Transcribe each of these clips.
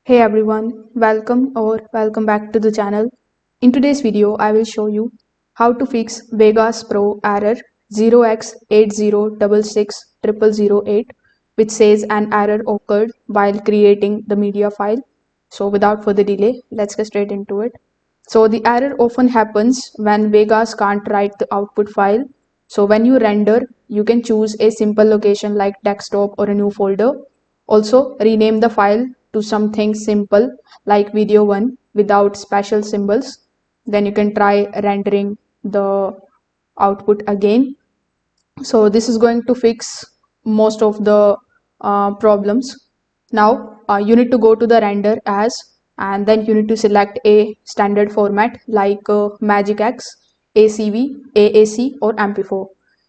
Hey everyone, welcome back to the channel. In today's video, I will show you how to fix Vegas Pro error 0x80660008, which says an error occurred while creating the media file. So without further delay, let's get straight into it. So the error often happens when Vegas can't write the output file. So when you render, you can choose a simple location like desktop or a new folder. Also, rename the file to something simple like video 1 without special symbols. Then you can try rendering the output again. So this is going to fix most of the problems. Now you need to go to the render as, and then you need to select a standard format like magicx, acv, aac or mp4.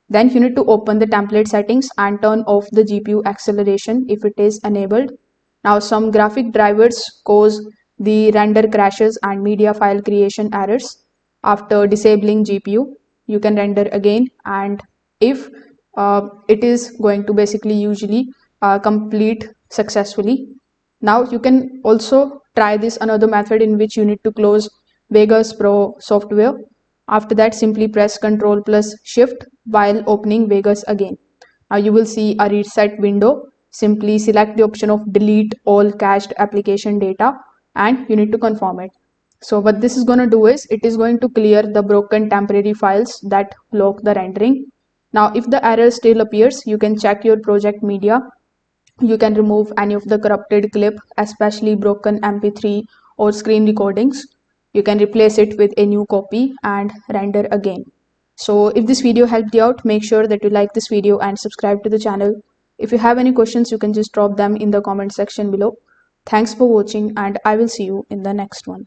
Then you need to open the template settings and turn off the GPU acceleration if it is enabled. Now some graphic drivers cause the render crashes and media file creation errors. After disabling GPU, you can render again, and if it is going to basically usually complete successfully. Now you can also try this another method in which you need to close Vegas Pro software. After that, simply press Ctrl plus Shift while opening Vegas again. Now you will see a reset window. Simply select the option of delete all cached application data and you need to confirm it. So what this is going to do is it is going to clear the broken temporary files that block the rendering. Now if the error still appears, you can check your project media. You can remove any of the corrupted clip, especially broken MP3 or screen recordings. You can replace it with a new copy and render again. So if this video helped you out, make sure that you like this video and subscribe to the channel. If you have any questions, you can just drop them in the comment section below. Thanks for watching and I will see you in the next one.